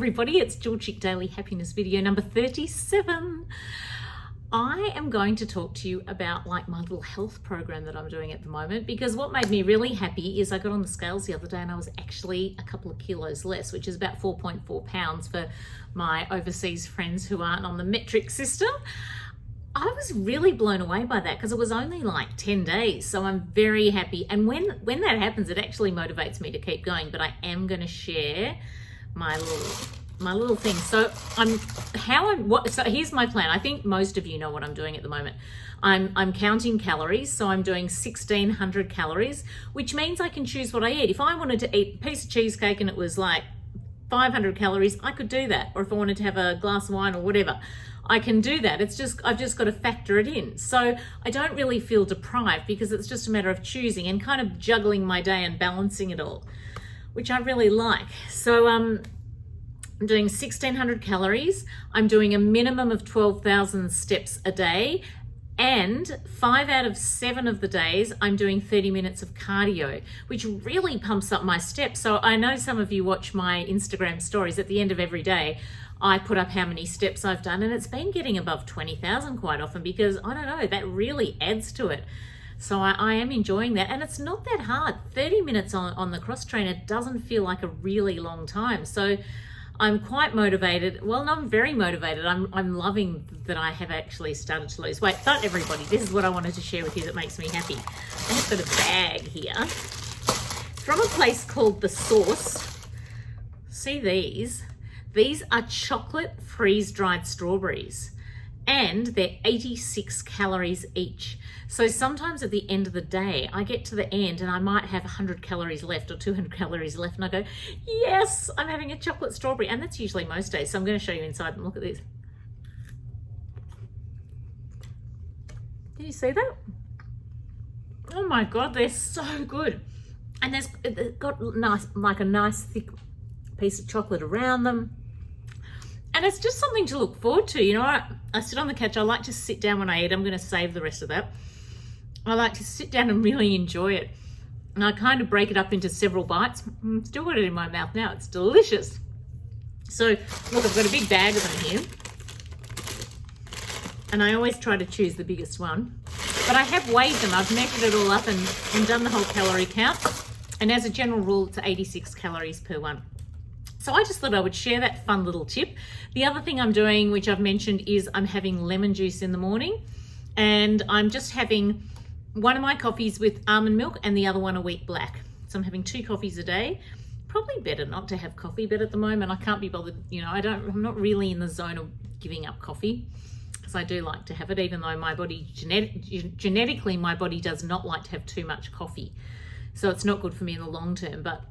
everybody, it's Jewelchic Daily Happiness video number 37. I am going to talk to you about like my little health program that I'm doing at the moment, because what made me really happy is I got on the scales the other day and I was actually a couple of kilos less, which is about 4.4 pounds for my overseas friends who aren't on the metric system. I was really blown away by that because it was only like 10 days. So I'm very happy. And when that happens, it actually motivates me to keep going. But I am going to share my little thing. So so here's my plan. I think most of you know what I'm doing at the moment. I'm counting calories. So I'm doing 1,600 calories, which means I can choose what I eat. If I wanted to eat a piece of cheesecake and it was like 500 calories, I could do that. Or if I wanted to have a glass of wine or whatever, I can do that. I've just got to factor it in. So I don't really feel deprived because it's just a matter of choosing and kind of juggling my day and balancing it all, which I really like. So I'm doing 1,600 calories. I'm doing a minimum of 12,000 steps a day. And 5 out of 7 of the days, I'm doing 30 minutes of cardio, which really pumps up my steps. So I know some of you watch my Instagram stories. At the end of every day, I put up how many steps I've done, and it's been getting above 20,000 quite often because, I don't know, that really adds to it. So I am enjoying that, and it's not that hard. 30 minutes on the cross trainer doesn't feel like a really long time. So I'm quite motivated. Well, no, I'm very motivated. I'm loving that I have actually started to lose weight. But everybody, this is what I wanted to share with you that makes me happy. I've got a bag here from a place called The Source. See these? These are chocolate freeze-dried strawberries, and they're 86 calories each. So sometimes at the end of the day, I get to the end and I might have 100 calories left or 200 calories left, and I go, yes, I'm having a chocolate strawberry. And that's usually most days. So I'm going to show you inside and look at this. Did you see that? Oh my God, they're so good. And they've got nice, like a nice thick piece of chocolate around them. And it's just something to look forward to. You know, I sit on the couch. I like to sit down when I eat. I'm going to save the rest of that. I like to sit down and really enjoy it. And I kind of break it up into several bites. Still got it in my mouth now. It's delicious. So look, I've got a big bag of them here. And I always try to choose the biggest one. But I have weighed them. I've measured it all up and done the whole calorie count. And as a general rule, it's 86 calories per one. So I just thought I would share that fun little tip. The other thing I'm doing, which I've mentioned, is I'm having lemon juice in the morning, and I'm just having one of my coffees with almond milk and the other one a wheat black. So I'm having 2 coffees a day. Probably better not to have coffee, but at the moment I can't be bothered. You know, I'm not really in the zone of giving up coffee, because I do like to have it, even though my body, genetically, my body does not like to have too much coffee. So it's not good for me in the long term, but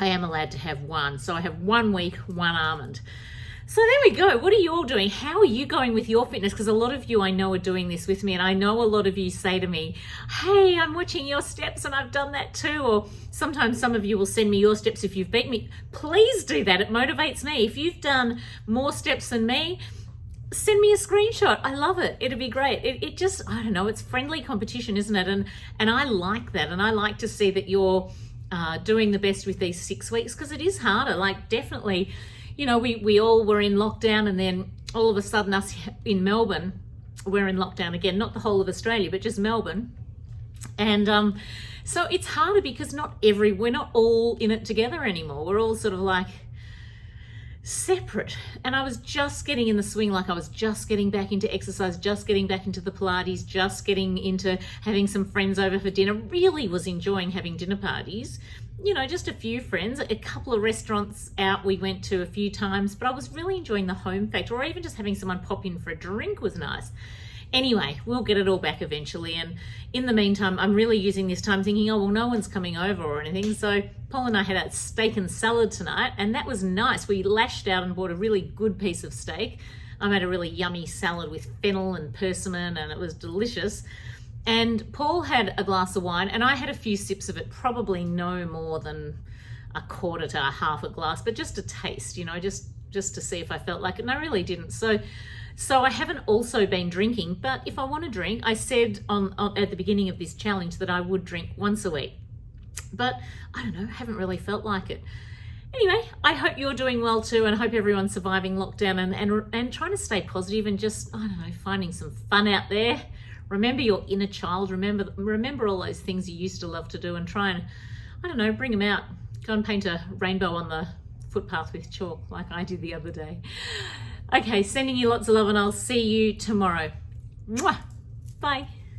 I am allowed to have one. So I have 1 week, 1 almond. So there we go. What are you all doing? How are you going with your fitness? Because a lot of you I know are doing this with me, and I know a lot of you say to me, hey, I'm watching your steps and I've done that too. Or sometimes some of you will send me your steps if you've beat me. Please do that. It motivates me. If you've done more steps than me, send me a screenshot. I love it. It'd be great. It just, I don't know, it's friendly competition, isn't it? And I like that. And I like to see that you're doing the best with these 6 weeks, because it is harder. Like, definitely, you know, we all were in lockdown, and then all of a sudden us in Melbourne, we're in lockdown again, not the whole of Australia, but just Melbourne. And so it's harder because we're not all in it together anymore. We're all sort of like separate. And I was just getting in the swing, like I was just getting back into exercise, just getting back into the Pilates, just getting into having some friends over for dinner. Really was enjoying having dinner parties. You know, just a few friends, a couple of restaurants out we went to a few times, but I was really enjoying the home factor, or even just having someone pop in for a drink was nice. Anyway, we'll get it all back eventually. And in the meantime, I'm really using this time thinking, oh, well, no one's coming over or anything. So Paul and I had a steak and salad tonight, and that was nice. We lashed out and bought a really good piece of steak. I made a really yummy salad with fennel and persimmon, and it was delicious. And Paul had a glass of wine, and I had a few sips of it, probably no more than a quarter to a half a glass, but just a taste, you know, just to see if I felt like it. And I really didn't. So I haven't also been drinking, but if I want to drink, I said at the beginning of this challenge that I would drink once a week. But I don't know, haven't really felt like it. Anyway, I hope you're doing well too, and I hope everyone's surviving lockdown and trying to stay positive and just, I don't know, finding some fun out there. Remember your inner child. Remember all those things you used to love to do, and try and, I don't know, bring them out. Go and paint a rainbow on the footpath with chalk like I did the other day. Okay, sending you lots of love, and I'll see you tomorrow. Mwah! Bye.